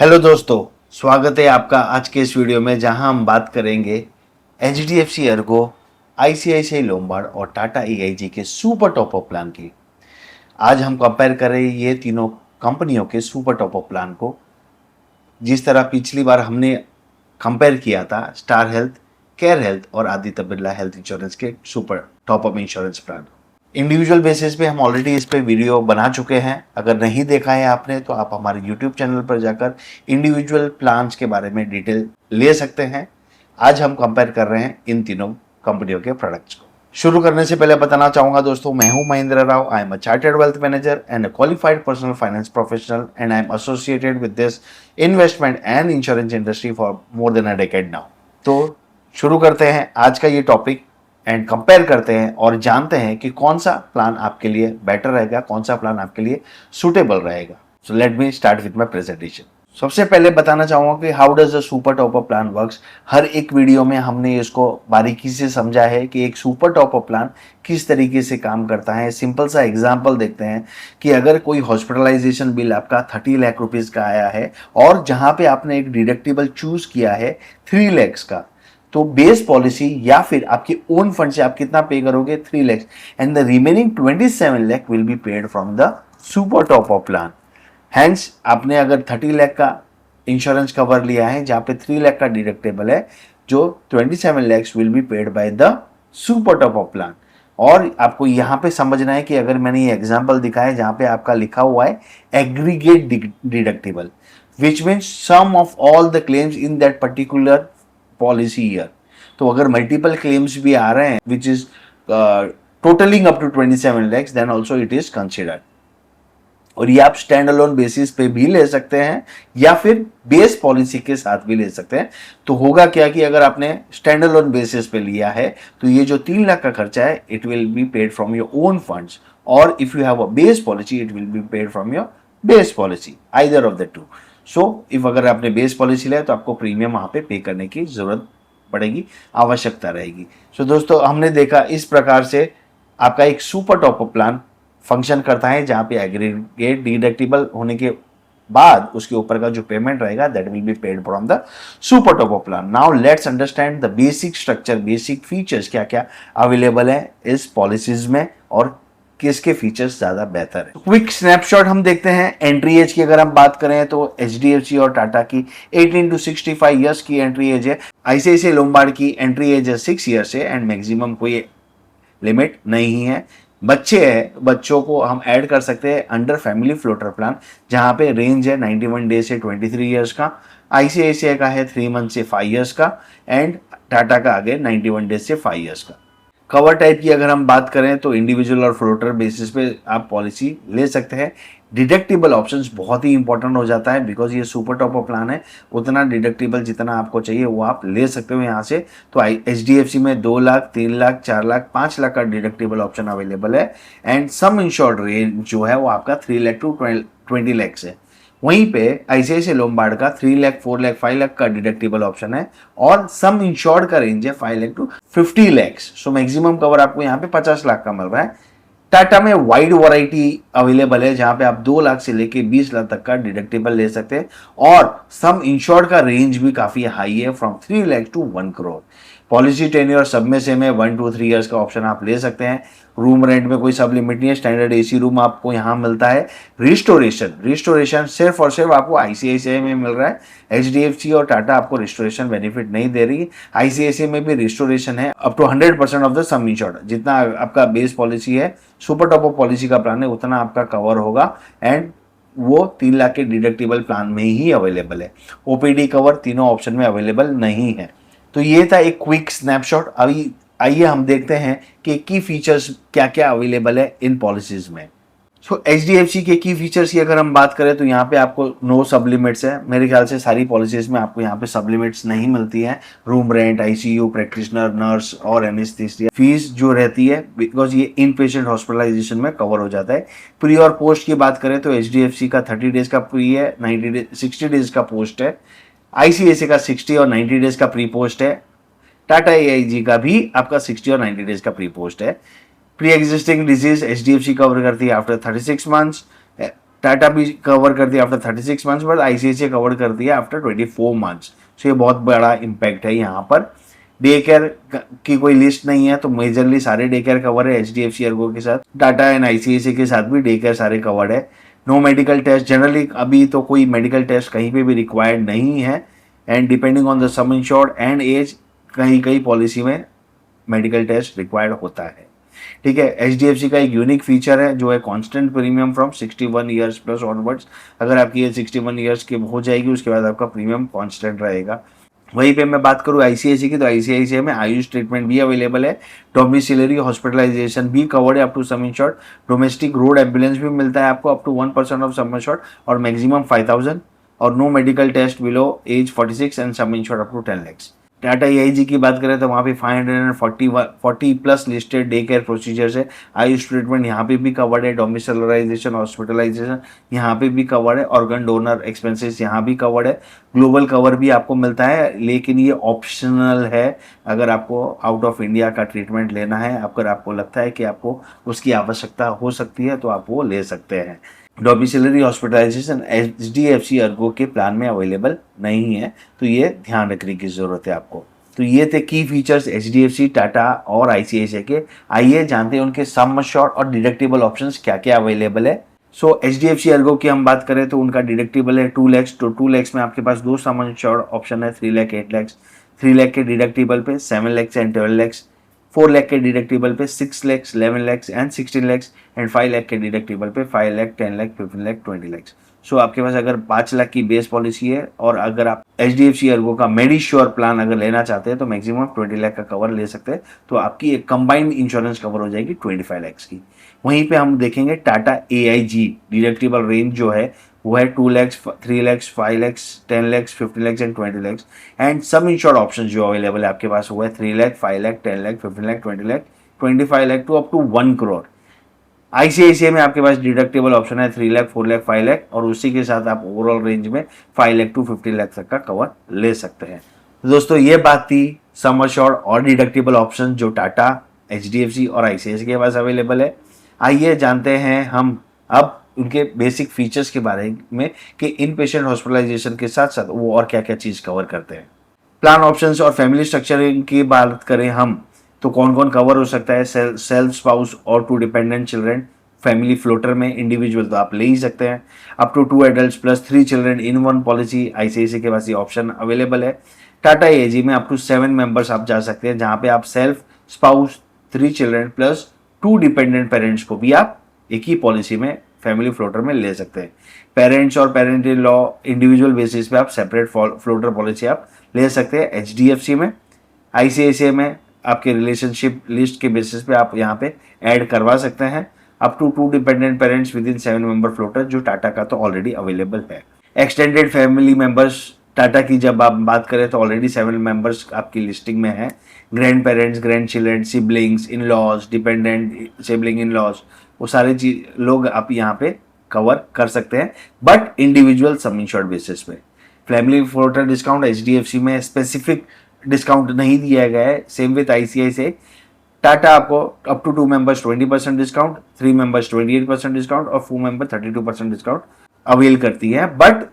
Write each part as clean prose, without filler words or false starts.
Hello दोस्तों, स्वागत है आपका आज के इस वीडियो में जहां हम बात करेंगे एचडीएफसी अर्गो, आईसीआईसीआई लोम्बार्ड और टाटा ईआईजी के सुपर टॉप अप प्लान की। आज हम कंपेयर करें ये तीनों कंपनियों के सुपर टॉप अप प्लान को, जिस तरह पिछली बार हमने कंपेयर किया था स्टार हेल्थ, केयर हेल्थ और आदित्य बिरला हेल्थ इंश्योरेंस के super top up insurance plan. Individual basis पे हम ऑलरेडी इस पे वीडियो बना चुके हैं। अगर नहीं देखा है आपने तो आप हमारे यूट्यूब चैनल पर जाकर इंडिविजुअल प्लान्स के बारे में डिटेल ले सकते हैं। आज हम कंपेयर कर रहे हैं इन तीनों कंपनियों के प्रोडक्ट्स को। शुरू करने से पहले बताना चाहूंगा दोस्तों, मैं हूं Mahendra Rao. I am a chartered wealth manager and a qualified personal finance professional and I am associated with this investment and insurance industry for more than a decade now. तो शुरू करते हैं आज का ये टॉपिक एंड कंपेयर करते हैं और जानते हैं कि कौन सा प्लान आपके लिए बेटर रहेगा, कौन सा प्लान आपके लिए सुटेबल रहेगा। So let me start with my presentation. सबसे पहले बताना चाहूंगा कि how does the super top up plan works. हर एक वीडियो में हमने इसको बारीकी से समझा है कि एक सुपर टॉप अप प्लान किस तरीके से काम करता है। सिंपल सा एग्जांपल देखते हैं कि अगर कोई हॉस्पिटलाइजेशन बिल आपका 30 लाख रुपीज का आया है और जहां पे आपने एक डिडक्टिबल चूज किया है 3 लाख का, तो बेस पॉलिसी या फिर आपके ओन फंड से आप कितना पे करोगे 3 lakh and the remaining 27 lakh will be paid from the super top up plan. Hence आपने अगर 30 लाख का इंश्योरेंस कवर लिया है जहां पे 3 लाख का डिडक्टेबल है, जो 27 lakh will be paid by the super top up plan. और आपको यहां पे समझना है कि अगर मैंने ये एग्जांपल दिखाया जहां पे आपका लिखा हुआ है aggregate deductible, which means sum of all the claims in that particular policy year. तो अगर मल्टीपल क्लेम्स भी आ रहे हैं which is totalling up to 27 lakhs, then also it is considered. और ये आप स्टैंड अलोन बेसिस पे भी ले सकते हैं या फिर बेस पॉलिसी के साथ भी ले सकते हैं। तो होगा क्या कि अगर आपने स्टैंड अलोन बेसिस पे लिया है तो ये जो 3 लाख का खर्चा है it will be paid from your own funds, और if you have a base policy it will be paid from your base policy, either of the two. So if अगर आपने बेस पॉलिसी लिया तो आपको प्रीमियम वहां पे पे करने की जरूरत पड़ेगी, आवश्यकता रहेगी। सो दोस्तों, हमने देखा इस प्रकार से आपका एक super top up plan function करता है जहां पे एग्रीगेट डिडक्टिबल होने के बाद उसके ऊपर का जो पेमेंट रहेगा that will be paid from the super top up plan. Now let's understand the basic structure, basic features क्या क्या अवेलेबल है इस पॉलिसीज में और किसके फीचर्स ज्यादा बेहतर है। क्विक स्नैपशॉट हम देखते हैं। एंट्री एज की अगर हम बात करें तो एचडीएफसी और टाटा की 18 to 65 ईयर्स की एंट्री एज है। आईसीआईसीआई लोम्बार्ड की एंट्री एज है 6 ईयर्स है एंड मैक्सिमम कोई लिमिट नहीं है। बच्चे हैं, बच्चों को हम ऐड कर सकते हैं अंडर फैमिली फ्लोटर प्लान जहां पे रेंज है 91 डेज से 23 ईयर्स का। आईसीआईसीआई का है 3 मंथ से 5 ईयर्स का एंड टाटा का आगे 91 डेज से 5 ईयर्स का। कवर टाइप की अगर हम बात करें तो इंडिविजुअल और फ्लोटर बेसिस पे आप पॉलिसी ले सकते हैं। डिडक्टिबल ऑप्शंस बहुत ही इंपॉर्टेंट हो जाता है बिकॉज ये सुपर टॉप अप प्लान है, उतना डिडक्टिबल जितना आपको चाहिए वो आप ले सकते हो यहाँ से। तो एचडीएफसी में 2 लाख, 3 लाख, 4 लाख, 5 लाख का डिडक्टिबल ऑप्शन अवेलेबल है एंड सम इंश्योर्ड रेंज जो है वो आपका 3 लाख टू 20 लाख है। वहीं पे आईसीआईसीआई लोम्बार्ड का 3 लाख, 4 लाख, 5 लाख का डिडक्टिबल ऑप्शन है और सम इंश्योर्ड का रेंज है 5 lakh to 50 lakh. So maximum cover आपको यहाँ पे 50 लाख का मिल रहा है। टाटा में वाइड वैरायटी अवेलेबल है जहां पे आप 2 लाख से लेके 20 लाख तक का डिडक्टिबल ले सकते हैं और सम इंश्योर्ड का रेंज भी काफी हाई है from 3 lakh to 1 crore. Policy tenure सब में से में 1 to 3 ईयर्स का ऑप्शन आप ले सकते हैं। रूम रेंट में कोई सब लिमिट नहीं है, स्टैंडर्ड एसी रूम आपको यहाँ मिलता है। रिस्टोरेशन सिर्फ और सिर्फ आपको आईसीआईसीआई में मिल रहा है। एचडीएफसी और टाटा आपको रिस्टोरेशन बेनिफिट नहीं दे रही। आईसीआईसीआई में भी रिस्टोरेशन है up to 100% of the sum insured. जितना आपका बेस पॉलिसी है, सुपर टॉप अप पॉलिसी का प्लान है, उतना आपका कवर होगा एंड वो 3 लाख के डिडक्टिबल प्लान में ही अवेलेबल है। ओपीडी कवर तीनों ऑप्शन में अवेलेबल नहीं है। तो ये था एक क्विक स्नैपशॉट। अभी आइए हम देखते हैं कि की फीचर्स क्या क्या अवेलेबल है इन पॉलिसीज में। सो एचडीएफसी के की फीचर्स की अगर हम बात करें तो यहाँ पे आपको नो सब लिमिट्स है। मेरे ख्याल से सारी पॉलिसीज में आपको यहाँ पे सब लिमिट्स नहीं मिलती है। Room rent, ICU, practitioner, nurse और एनेस्थीसिया फीस जो रहती है बिकॉज ये इन पेशेंट हॉस्पिटलाइजेशन में कवर हो जाता है। प्री और पोस्ट की बात करें तो एचडीएफसी का 30 डेज का प्री है, 60 डेज का पोस्ट है। आईसीआईसीआई का 60 और 90 डेज का प्री पोस्ट है। टाटा एआईजी का भी आपका 60 और 90 डेज का प्री पोस्ट है। Pre existing disease HDFC cover करती है आफ्टर 36 मंथ्स। टाटा भी कवर कर दिया after 36 months, but ICICI cover कर दिया आफ्टर 24 मंथ्स। सो ये बहुत बड़ा इम्पैक्ट है यहाँ पर। डे केयर की कोई लिस्ट नहीं है, तो मेजरली सारे डे केयर कवर है एचडीएफसी अर्गो के साथ। टाटा एंड आईसीआईसीआई के साथ भी डे केयर सारे कवर्ड है। नो मेडिकल टेस्ट, जनरली अभी तो कोई मेडिकल टेस्ट कहीं पे भी रिक्वायर्ड नहीं है। And depending on the sum insured and age, कहीं कहीं पॉलिसी में मेडिकल टेस्ट रिक्वायर्ड होता है। ठीक है, एचडीएफसी का एक यूनिक फीचर है जो है constant premium from 61 years plus onwards. अगर आपकी एज 61 ईयर्स की हो जाएगी, उसके बाद आपका प्रीमियम कांस्टेंट रहेगा। वहीं पे मैं बात करूँ आईसीआईसी की, तो आईसीआईसीआई में आयुष ट्रीटमेंट भी अवेलेबल है। डोमिसिलरी हॉस्पिटलाइजेशन भी कवर्ड है up to sum insured. Domestic road ambulance भी मिलता है आपको up to 1% of sum insured और मैक्सिमम 5000। और no medical test below age 46 and sum insured up to 10 lakhs। Tata AIG की बात करें तो वहाँ पे 540 plus listed day care procedures है। आयुष ट्रीटमेंट यहाँ पे भी कवर्ड है। डोमिसलराइजेशन हॉस्पिटलाइजेशन यहाँ पे भी कवर्ड है। ऑर्गन डोनर एक्सपेंसेस यहाँ भी कवर्ड है। ग्लोबल कवर भी आपको मिलता है, लेकिन ये ऑप्शनल है। अगर आपको आउट ऑफ इंडिया का ट्रीटमेंट लेना है, अगर आपको लगता है कि आपको उसकी आवश्यकता हो सकती है, तो आप वो ले सकते हैं। डोमिसिलरी हॉस्पिटलाइजेशन एचडीएफसी अर्गो के प्लान में अवेलेबल नहीं है, तो ये ध्यान रखने की जरूरत है आपको। तो ये थे की फीचर्स एचडीएफसी, टाटा और आईसीआईसीआई के। आइए जानते हैं उनके सम अश्योर्ड और डिडक्टेबल ऑप्शंस क्या क्या अवेलेबल है। सो एचडीएफसी अर्गो की हम बात करें तो उनका डिडक्टेबल है 2 lakhs। तो 2 lakhs में आपके पास दो सम अश्योर्ड ऑप्शन है, 3 lakh 8 lakhs। 3 lakh के डिडक्टेबल पे 7 lakhs एंड 12 lakhs। 4 लाख के डिडक्टेबल पे 6 lakhs, 11 lakhs and 16 lakhs and 5 lakh के डिडक्टेबल पे 5 लाख, 10 लाख, 15 लाख, 20 lakhs। सो आपके पास अगर 5 लाख की बेस पॉलिसी है और अगर आप एचडीएफसी अर्गो का मेडिश्योर प्लान अगर लेना चाहते हैं तो मैक्सिमम 20 लाख का कवर ले सकते हैं, तो आपकी एक कंबाइंड इंश्योरेंस कवर हो जाएगी 25 lakhs की। वहीं पे हम देखेंगे टाटा एआईजी डिडक्टेबल रेंज जो है वो है 2 lakhs, 3 lakhs, 5 lakhs, 10 lakhs, 15 lakhs and 20 lakhs। And sum insured option जो अवेलेबल है आपके पास वो है 3 lakh, 5 lakh, 10 lakh, 15 lakh, 20 lakh, 25 lakh to up to 1 crore। ICICI में आपके पास डिडक्टेबल ऑप्शन है 3 लाख, 4 लाख, 5 लाख और उसी के साथ आप ओवरऑल रेंज में 5 लाख टू 50 लाख तक का कवर ले सकते हैं। तो दोस्तों ये बात थी सम अश्योर्ड और डिडक्टेबल ऑप्शन जो टाटा, एचडीएफसी और आईसीआईसीआई के पास अवेलेबल है। आइए जानते हैं हम अब उनके बेसिक फीचर्स के बारे में कि इन पेशेंट हॉस्पिटलाइजेशन के साथ साथ वो और क्या क्या चीज़ कवर करते हैं। प्लान ऑप्शंस और फैमिली स्ट्रक्चरिंग की बात करें हम तो कौन कौन कवर हो सकता है। सेल्फ स्पाउस और 2 डिपेंडेंट चिल्ड्रेन। फैमिली फ्लोटर में इंडिविजुअल तो आप ले ही सकते हैं। Up to 2 adults plus 3 children in one policy, ICICI के पास ये ऑप्शन अवेलेबल है। टाटा एजी में अप टू 7 मेंबर्स आप जा सकते हैं, जहां पे आप self spouse, 3 children plus 2 dependent parents को भी आप एक ही पॉलिसी में फैमिली फ्लोटर में ले सकते हैं। पेरेंट्स और parent in law individual basis पे आप सेपरेट फ्लोटर पॉलिसी आप ले सकते हैं एचडीएफसी में। आईसीआईसीआई में आपके रिलेशनशिप लिस्ट के बेसिस पे आप यहाँ पे ऐड करवा सकते हैं up to 2 dependent parents within 7 member floater, जो टाटा का तो ऑलरेडी अवेलेबल है। एक्सटेंडेड फैमिली मेंबर्स टाटा की जब आप बात करें तो ऑलरेडी 7 मेंबर्स आपकी लिस्टिंग में है। Grandparents, grandchildren, siblings, in laws, dependent sibling in laws, वो सारे चीज लोग आप यहाँ पे कवर कर सकते हैं, but individual sum insured basis पे। फैमिली फ्लोटर डिस्काउंट एचडीएफसी में स्पेसिफिक डिस्काउंट नहीं दिया गया है। Same with ICICI. टाटा आपको up to 2 members 20% discount, 3 members 28% discount और 4 मेंबर 32% डिस्काउंट अवेल करती है। बट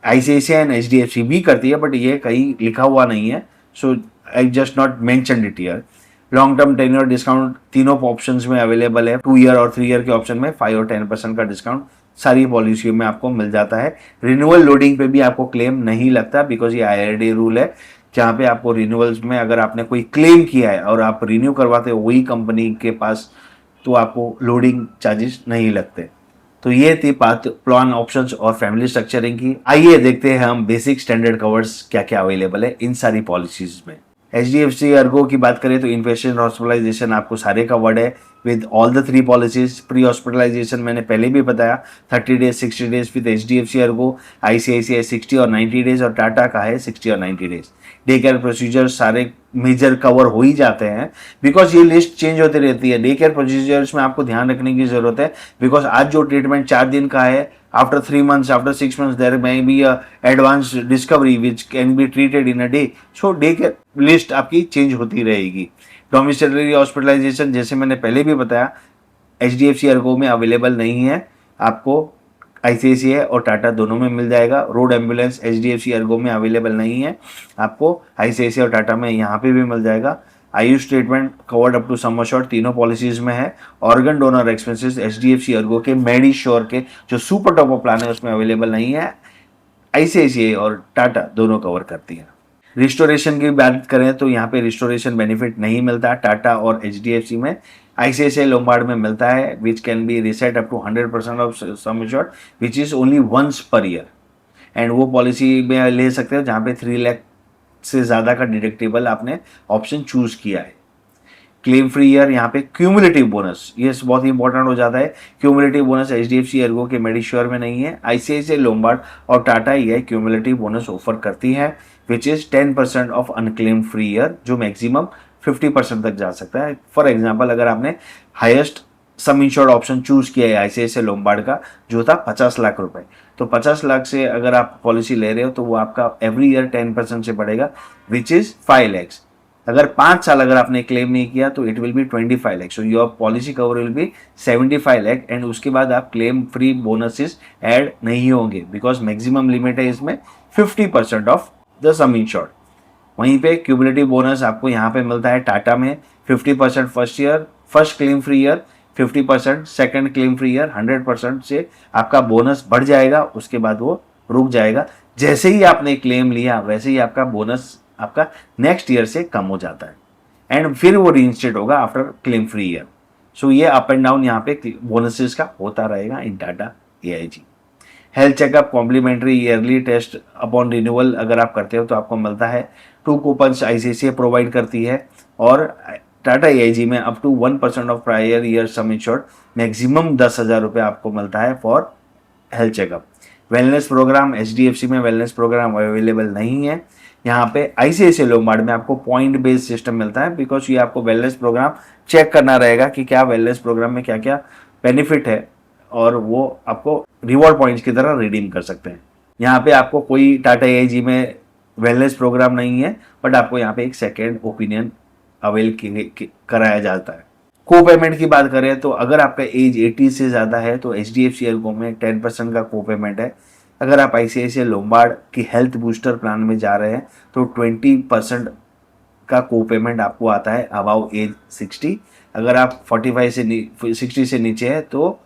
आईसीआईसीआई एंड एचडीएफसी भी करती है, बट ये कहीं लिखा हुआ नहीं है, so I just not mention it here. Long term tenure discount तीनों ऑप्शंस में अवेलेबल है। 2 ईयर और 3 ईयर के ऑप्शन में 5 और 10% का डिस्काउंट सारी पॉलिसियों में आपको मिल जाता है। रिन्यूअल लोडिंग पे भी आपको क्लेम नहीं लगता, बिकॉज ये आईआरडी रूल है, जहाँ पे आपको रिन्यूअल्स में अगर आपने कोई क्लेम किया है और आप रिन्यू करवाते हो वही कंपनी के पास, तो आपको लोडिंग चार्जेस नहीं लगते। तो ये थी बात प्लान ऑप्शंस और फैमिली स्ट्रक्चरिंग की। आइए देखते हैं हम बेसिक स्टैंडर्ड कवर्स क्या क्या अवेलेबल है इन सारी पॉलिसीज में। एचडीएफसी अर्गो की बात करें तो इनपेशेंट हॉस्पिटलाइजेशन आपको सारे कवर्ड है with all the 3 policies. Pre hospitalisation मैंने पहले भी बताया 30 days 60 days with HDFC ERGO. ICICI 60 और 90 डेज और टाटा का है 60 और 90 डेज। डे केयर प्रोसीजर सारे मेजर कवर हो ही जाते हैं, बिकॉज ये लिस्ट चेंज होती रहती है। डे केयर प्रोसीजर्स में आपको ध्यान रखने की जरूरत है, बिकॉज आज जो ट्रीटमेंट 4 दिन का है, after 3 months, after 6 months, there may be a advanced discovery which can be treated in a day. So day के लिस्ट आपकी चेंज होती रहेगी। डोमिसिलरी हॉस्पिटलाइजेशन जैसे मैंने पहले भी बताया एचडीएफसी अर्गो में अवेलेबल नहीं है। आपको आईसीआईसीआई और टाटा दोनों में मिल जाएगा। रोड एम्बुलेंस एचडीएफसी अर्गो में अवेलेबल नहीं है, आपको आईसीआईसीआई और टाटा में यहाँ पे भी मिल जाएगा। Ayush treatment covered up to sum assured तीनों पॉलिसीज में है। Organ donor expenses HDFC ERGO के मेडिश्योर के जो सुपर टॉप अप प्लान है उसमें अवेलेबल नहीं है, आईसीआईसीआई और टाटा दोनों कवर करती है। रिस्टोरेशन की बात करें तो यहाँ पे रिस्टोरेशन बेनिफिट नहीं मिलता टाटा और एचडीएफसी में। आईसीआईसीआई लोम्बार्ड में मिलता है which can be reset up to 100% of sum assured which is only once per year, and वो पॉलिसी में ले सकते हो जहाँ पे 3 लाख से ज़्यादा का डिडक्टिबल आपने ऑप्शन चूज किया है। क्लेम फ्री ईयर यहाँ पे क्यूमुलेटिव बोनस, ये बहुत ही इंपॉर्टेंट हो जाता है। क्यूमुलेटिव बोनस एचडीएफसी अर्गो के मेडिश्योर में नहीं है। आईसीआईसीआई लोम्बार्ड और Tata EI cumulative bonus offer करती है which is 10% of unclaim free year, जो मैक्सिमम 50% तक जा सकता है। फॉर एग्जाम्पल अगर आपने हाईएस्ट सम इंश्योर्ड ऑप्शन चूज किया है आईसीआईसीआई लोम्बार्ड का जो था 50 लाख रुपए, तो 50 लाख से अगर आप पॉलिसी ले रहे हो तो वो आपका एवरी ईयर 10% से बढ़ेगा विच इज 5 लैक्स। अगर 5 साल अगर आपने क्लेम नहीं किया तो it will B 25 lakhs, so your policy cover will be 75 lakh, and उसके बाद आप क्लेम फ्री बोनसेस ऐड नहीं होंगे बिकॉज मैक्सिमम लिमिट है इसमें 50% ऑफ द सम इंश्योर्ड। वहीं पे क्यूमुलेटिव बोनस आपको यहाँ पे मिलता है टाटा में 50% first claim free year, 50% second claim free year, 100% से आपका बोनस बढ़ जाएगा, उसके बाद वो रुक जाएगा। जैसे ही आपने क्लेम लिया वैसे ही आपका बोनस आपका नेक्स्ट ईयर से कम हो जाता है, एंड फिर वो रीइंस्टेट होगा आफ्टर क्लेम फ्री ईयर। सो ये अप एंड डाउन यहाँ पे बोनसेस का होता रहेगा in Tata AIG. Health checkup complimentary yearly test upon renewal अगर आप करते हो तो आपको मिलता है। 2 कूपन्स आईसीआईसीआई प्रोवाइड करती है, और टाटा एआईजी में up to 1% of prior year sum insured maximum 10,000 रुपये आपको मिलता है for health checkup. Wellness programme HDFC में वेलनेस प्रोग्राम अवेलेबल नहीं है। यहाँ पे आईसीआईसीआई लोम्बार्ड में आपको पॉइंट बेस्ड सिस्टम मिलता है बिकॉज ये आपको वेलनेस प्रोग्राम चेक करना रहेगा कि क्या वेलनेस प्रोग्राम में क्या क्या बेनिफिट है, और वो आपको रिवॉर्ड पॉइंट्स की तरह रिडीम कर सकते हैं। यहाँ पे आपको कोई टाटा एआईजी में वेलनेस प्रोग्राम नहीं है, बट आपको यहाँ पे एक सेकेंड ओपिनियन अवेल कराया जाता है। को पेमेंट की बात करें तो अगर आपका एज 80 से ज़्यादा है तो एचडीएफसी अर्गो में 10% का को पेमेंट है। अगर आप आईसीआईसीआई लोम्बार्ड की हेल्थ बूस्टर प्लान में जा रहे हैं तो 20% का को पेमेंट आपको आता है अबाउ एज 60। अगर आप 45 से 60 से नीचे है तो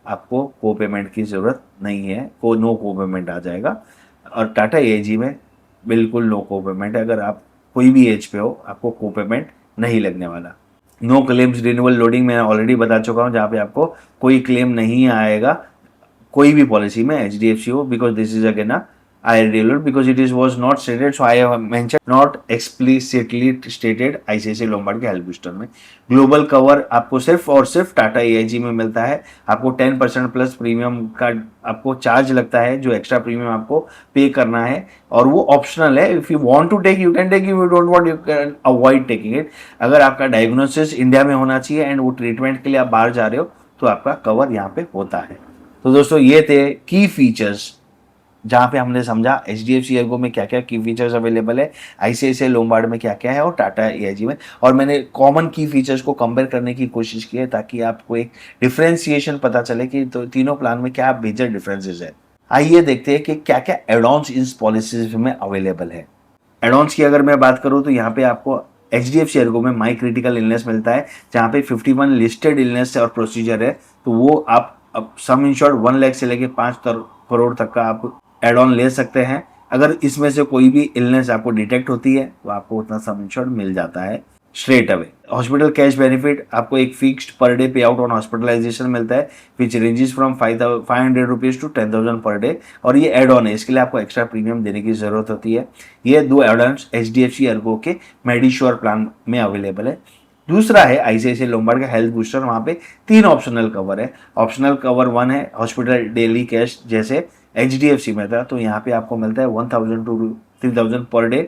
आपको को पेमेंट की ज़रूरत नहीं है, नो को पेमेंट आ जाएगा। और टाटा एआईजी में बिल्कुल नो को पेमेंट है, अगर आप कोई भी एज पे हो आपको को पेमेंट नहीं लगने वाला। नो क्लेम्स रिन्यूअल लोडिंग मैं ऑलरेडी बता चुका हूँ, जहाँ पे आपको कोई क्लेम नहीं आएगा कोई भी पॉलिसी में एचडीएफसी हो, because this is again a IRDA loan because it is was not stated, so I have mentioned not explicitly stated ICICI Lombard के हेल्थ बूस्टर में। ग्लोबल कवर आपको सिर्फ और सिर्फ टाटा एआईजी में मिलता है। आपको 10% प्लस प्रीमियम का आपको चार्ज लगता है, जो एक्स्ट्रा प्रीमियम आपको पे करना है, और वो ऑप्शनल है। If you want to take you can take, if you don't want you can avoid taking it. अगर आपका डायग्नोसिस इंडिया में होना चाहिए एंड वो ट्रीटमेंट के लिए आप बाहर जा रहे हो तो आपका कवर यहाँ पे होता है। तो दोस्तों ये थे की फीचर्स जहाँ पे हमने समझा एचडीएफसी अर्गो में क्या क्या की फीचर्स अवेलेबल है, आईसीआईसीआई लोम्बार्ड में क्या क्या है, और टाटा एआईजी में। और मैंने कॉमन की फीचर्स को कंपेयर करने की कोशिश की है ताकि आपको एक डिफरेंशिएशन पता चले कि तो तीनों प्लान में क्या मेजर डिफरेंसेस है। आइए देखते हैं कि क्या क्या एडॉन्स इस पॉलिसीज में अवेलेबल है। एडॉन्स की अगर मैं बात करूँ तो यहाँ पे आपको एचडीएफसी अर्गो में माई क्रिटिकल इलनेस मिलता है, जहाँ पे 51 लिस्टेड इलनेस और प्रोसीजर है, तो वो आप सम इंश्योर्ड 1 लाख से लेके 5 करोड़ तक का आप एड ऑन ले सकते हैं। अगर इसमें से कोई भी इलनेस आपको डिटेक्ट होती है तो आपको उतना सम इंश्योर्ड मिल जाता है straight away. Hospital cash benefit आपको एक फिक्स्ड पर डे पे आउट ऑन हॉस्पिटलाइजेशन मिलता है which ranges from 500 rupees to 10,000 per day, और ये एड ऑन है, इसके लिए आपको एक्स्ट्रा प्रीमियम देने की जरूरत होती है। ये 2 एड ऑन्स एचडीएफसी अर्गो के मेडिश्योर प्लान में अवेलेबल है। दूसरा है आईसीआईसीआई लोम्बार्ड का हेल्थ बूस्टर, वहाँ पे 3 ऑप्शनल कवर है। ऑप्शनल कवर 1 है हॉस्पिटल डेली कैश, जैसे एचडीएफसी में था, तो यहाँ पे आपको मिलता है 1,000 to 3,000 per day,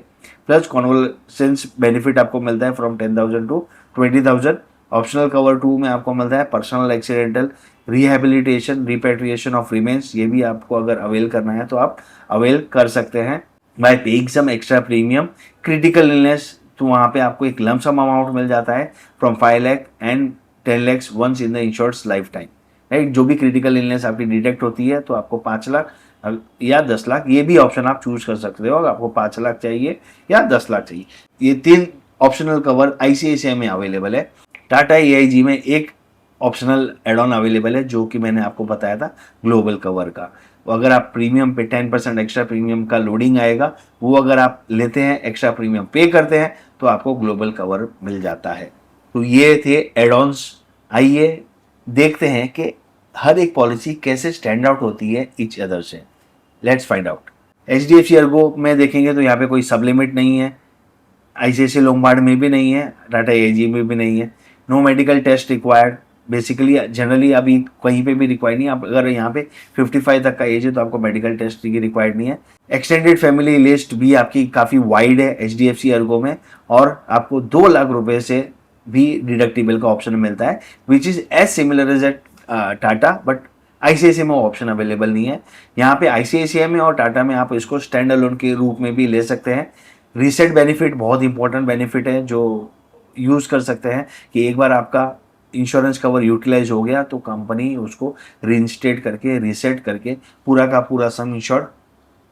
plus कॉन्वलेसेंस benefit आपको मिलता है फ्रॉम 10,000 टू 20,000। ऑप्शनल कवर 2 में आपको मिलता है personal accidental rehabilitation repatriation of remains, ये भी आपको अगर अवेल करना है तो आप अवेल कर सकते हैं by paying some extra premium. Critical illness तो वहाँ पे आपको एक लमसम अमाउंट मिल जाता है from 5 lakh and 10 lakhs once in the insured's life time. Right. जो भी क्रिटिकल इलनेस आपकी डिटेक्ट होती है तो आपको 5 लाख या 10 लाख, ये भी ऑप्शन आप चूज कर सकते हो। आपको 5 लाख चाहिए या 10 लाख चाहिए, ये 3 ऑप्शनल कवर आईसीआईसीआई में अवेलेबल है। टाटा एआईजी में एक ऑप्शनल एड ऑन अवेलेबल है जो कि मैंने आपको बताया था ग्लोबल कवर का। वो अगर आप प्रीमियम पे 10% एक्स्ट्रा प्रीमियम का लोडिंग आएगा, वो अगर आप लेते हैं, एक्स्ट्रा प्रीमियम पे करते हैं, तो आपको ग्लोबल कवर मिल जाता है। तो ये थे एड ऑन्स। आइए देखते हैं कि हर एक पॉलिसी कैसे स्टैंड आउट होती है ईच अदर से। Let's find out. HDFC Ergo में देखेंगे तो यहाँ पे कोई सब लिमिट नहीं है, आईसीआईसीआई लोम्बार्ड में भी नहीं है, टाटा एजी में भी नहीं है। No medical test required, basically generally अभी कहीं पे भी रिक्वायर्ड नहीं है। आप अगर यहाँ पे 55 तक का एज है तो आपको मेडिकल टेस्ट की रिक्वायर्ड नहीं है। एक्सटेंडेड फैमिली लिस्ट भी आपकी काफ़ी वाइड है एचडीएफसी अर्गो में, और आपको 2 लाख रुपए से भी डिडक्टिबल का ऑप्शन मिलता है, which is as similar as at Tata, but ICICI में ऑप्शन अवेलेबल नहीं है। यहाँ पे आईसीआईसीआई में और टाटा में आप इसको स्टैंड अलोन के रूप में भी ले सकते हैं। रीसेट बेनिफिट बहुत इंपॉर्टेंट बेनिफिट है जो यूज़ कर सकते हैं कि एक बार आपका इंश्योरेंस कवर यूटिलाइज हो गया तो कंपनी उसको रीइंस्टेट करके रीसेट करके पूरा का पूरा सम इंश्योर्ड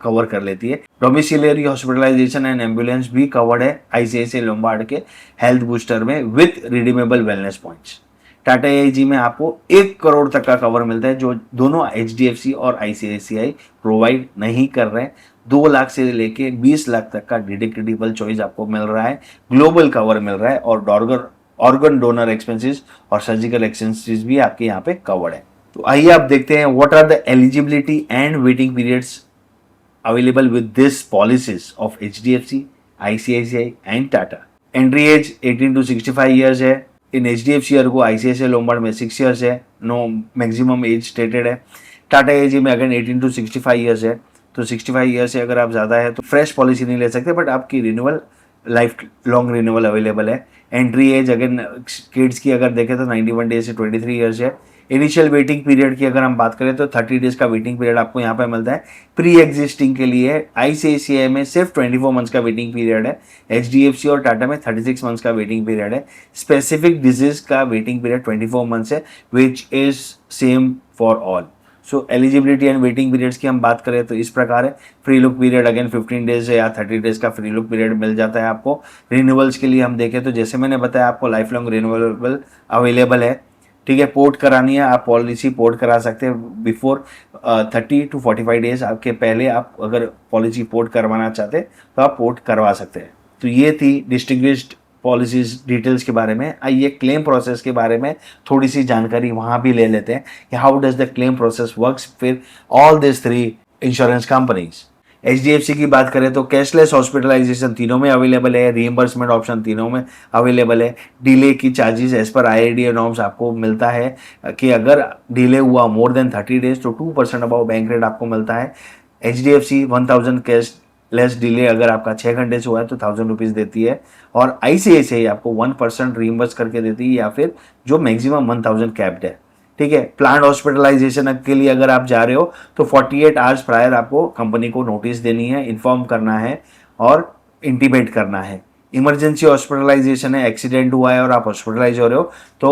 कवर कर लेती है। डोमिसिलियरी हॉस्पिटलाइजेशन एंड एम्बुलेंस भी कवर्ड है आईसीआईसीआई लोम्बार्ड के हेल्थ बूस्टर में with redeemable wellness points. Tata AIG में आपको 1 करोड़ तक का कवर मिलता है, जो दोनों एचडीएफसी और आईसीआईसीआई प्रोवाइड नहीं कर रहे हैं। 2 लाख से लेके 20 लाख तक का डिडक्टिबल चॉइस आपको मिल रहा है, ग्लोबल कवर मिल रहा है, और ऑर्गन डोनर एक्सपेंसेस और सर्जिकल एक्सपेंसेस भी आपके यहाँ पे कवर्ड है। तो आइए आप देखते हैं what are the eligibility and waiting periods available with this policies of HDFC, ICICI and Tata. Entry age 18 to 65 years है। इन HDFC अर्गो ICICI लोम्बार्ड में 6 years है, नो मैक्सिमम एज स्टेटेड है। टाटा एजी में अगेन 18 to 65 years है, तो 65 years से अगर आप ज़्यादा है तो फ्रेश पॉलिसी नहीं ले सकते, बट आपकी renewal life long renewal available है। एंट्री एज अगेन किड्स की अगर देखें तो 91 days से 23 years है। इनिशियल वेटिंग पीरियड की अगर हम बात करें तो 30 डेज का वेटिंग पीरियड आपको यहाँ पे मिलता है प्री एग्जिस्टिंग के लिए। आईसीआईसीआई में सिर्फ 24 मंथ्स का वेटिंग पीरियड है, एचडीएफसी और टाटा में 36 मंथ्स का वेटिंग पीरियड है। स्पेसिफिक डिजीज का वेटिंग पीरियड 24 मंथ्स है, which is same for all. So eligibility and waiting periods की हम बात करें तो इस प्रकार है। Free look period again 15 days या 30 डेज का फ्री लुक पीरियड मिल जाता है आपको। रिन्यूअल्स के लिए हम देखें तो जैसे मैंने बताया आपको लाइफ लॉन्ग रिन्यूएबल अवेलेबल है, ठीक है। पोर्ट करानी है, आप पॉलिसी पोर्ट करा सकते हैं बिफोर 30 to 45 डेज आपके पहले। आप अगर पॉलिसी पोर्ट करवाना चाहते हैं तो आप पोर्ट करवा सकते हैं। तो ये थी डिस्टिंग्विश्ड पॉलिसीज डिटेल्स के बारे में। आइए क्लेम प्रोसेस के बारे में थोड़ी सी जानकारी वहाँ भी ले लेते हैं कि how does the claim process works फिर all this 3 insurance companies. HDFC की बात करें तो कैशलेस हॉस्पिटलाइजेशन तीनों में अवेलेबल है, रीइंबर्समेंट ऑप्शन तीनों में अवेलेबल है। डिले की charges as per IRDA norms आपको मिलता है कि अगर डिले हुआ मोर देन 30 डेज तो 2% अबाउ बैंक रेट आपको मिलता है। एचडीएफसी 1000 कैश लेस डिले अगर आपका 6 घंटे से हुआ है तो 1000 रुपीज़ देती है, और आईसीआईसीआई आपको 1% रीइंबर्स करके देती है, या फिर जो मैक्सिमम 1000 कैप्ड है, ठीक है। प्लान हॉस्पिटलाइजेशन के लिए अगर आप जा रहे हो तो 48 आवर्स प्रायर आपको कंपनी को नोटिस देनी है, इन्फॉर्म करना है और इंटीमेट करना है। इमरजेंसी हॉस्पिटलाइजेशन है, एक्सीडेंट हुआ है और आप हॉस्पिटलाइज हो रहे हो तो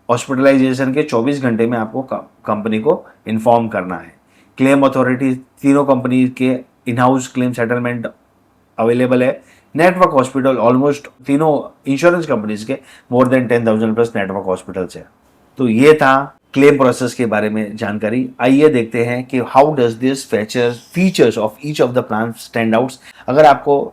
हॉस्पिटलाइजेशन के 24 घंटे में आपको कंपनी को इन्फॉर्म करना है। क्लेम अथॉरिटी तीनों कंपनी के in house claim settlement available है। नेटवर्क हॉस्पिटल ऑलमोस्ट तीनों इंश्योरेंस कंपनीज के more than 10,000 plus network hospitals है। तो ये था क्लेम प्रोसेस के बारे में जानकारी। आइए देखते हैं कि how does this features of each of the plan stand outs. अगर आपको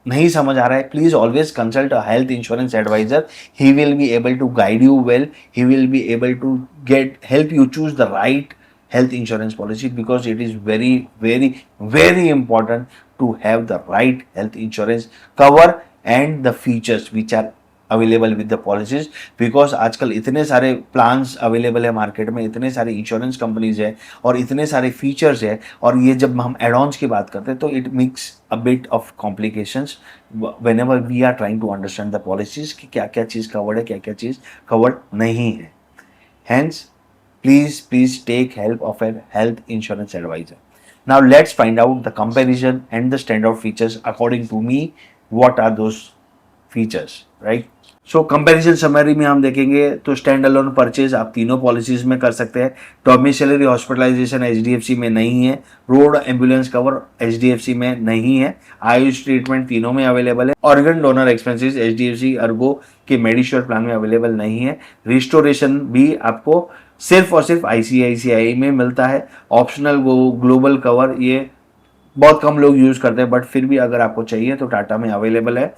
नहीं समझ आ रहा है, please always consult a health insurance advisor. He will be able to guide you well, he will be able to help you choose the right health insurance policy, because it is very very very important to have the right health insurance cover and the features which are available with the policies. Because आजकल इतने सारे plans available है market में, इतने सारे insurance companies है और इतने सारे फीचर्स है, और ये जब हम एड ऑन्स की बात करते हैं तो it makes a bit of complications whenever we are trying to understand the policies कि क्या क्या चीज़ कवर्ड है, क्या क्या चीज़ कवर्ड नहीं है। Hence please take help of a health insurance advisor. Now let's find out the comparison and the standout features according to me. What are those features, right. So comparison summary में हम देखेंगे तो stand alone purchase आप तीनों policies में कर सकते हैं। डोमिसिलरी हॉस्पिटलाइजेशन एचडीएफसी में नहीं है। रोड एम्बुलेंस कवर एचडीएफसी में नहीं है। आयुष ट्रीटमेंट तीनों में अवेलेबल है। Organ donor expenses HDFC ERGO के मेडिश्योर प्लान में अवेलेबल नहीं है। रिस्टोरेशन भी आपको सिर्फ और सिर्फ आईसीआईसीआई में मिलता है। ऑप्शनल ग्लोबल कवर ये बहुत कम लोग यूज करते हैं, बट फिर भी अगर आपको चाहिए तो टाटा में अवेलेबल है।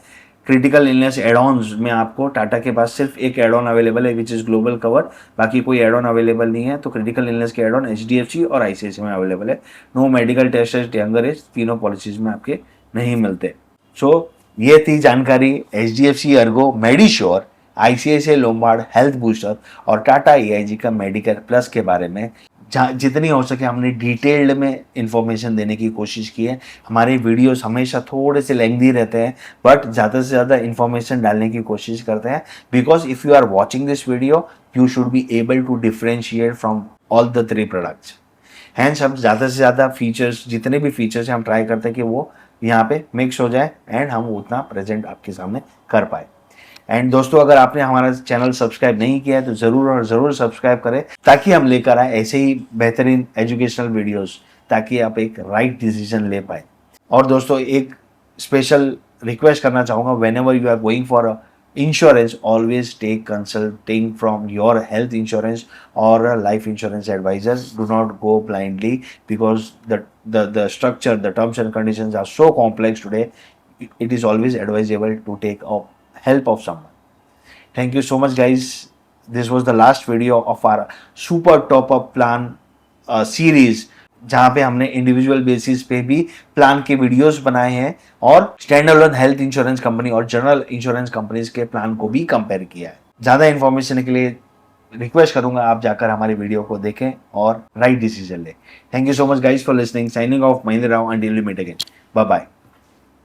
क्रिटिकल इलनेस एड ऑन्स में आपको टाटा के पास सिर्फ एक एड ऑन अवेलेबल है विच इज ग्लोबल कवर, बाकी कोई एड ऑन अवेलेबल नहीं है। तो क्रिटिकल इलनेस के एड ऑन एचडीएफसी और आईसीआईसीआई में अवेलेबल है। No medical test younger age तीनों पॉलिसीज में आपके नहीं मिलते। सो ये थी जानकारी HDFC Ergo, Medisure, ICICI Lombard, Health Booster और टाटा ईआईजी का मेडिकेयर प्लस के बारे में। जितनी हो सके हमने डिटेल्ड में इंफॉर्मेशन देने की कोशिश की है। हमारे वीडियोस हमेशा थोड़े से लेंथी रहते हैं, बट ज़्यादा से ज़्यादा इंफॉर्मेशन डालने की कोशिश करते हैं, because if you are watching this video you should be able to differentiate from all the 3 products. Hence हम ज़्यादा से ज़्यादा फीचर्स, जितने भी फीचर्स हैं हम ट्राई करते हैं कि वो यहाँ पे मिक्स हो जाए एंड हम उतना प्रेजेंट आपके सामने कर पाए। एंड दोस्तों, अगर आपने हमारा चैनल सब्सक्राइब नहीं किया है तो ज़रूर और ज़रूर सब्सक्राइब करें, ताकि हम लेकर आए ऐसे ही बेहतरीन एजुकेशनल वीडियोस, ताकि आप एक राइट डिसीजन ले पाए। और दोस्तों, एक स्पेशल रिक्वेस्ट करना चाहूँगा, whenever you are going for insurance, always take consulting from your health insurance और life insurance adviser. Do not go blindly, because the structure, the terms and conditions are so complex today. It is always advisable to take help of someone. Thank you so much, guys. This was the last video of our super top up plan series, जहाँ पे हमने individual basis पे भी plan के videos बनाए हैं और stand alone health insurance company और जनरल इंश्योरेंस कंपनीज के प्लान को भी कंपेयर किया है। ज़्यादा इन्फॉर्मेशन के लिए रिक्वेस्ट करूंगा आप जाकर हमारे वीडियो को देखें और राइट डिसीजन लें। Thank you so much guys for listening. Signing off, Mahendra Rao, until we meet again. Bye bye.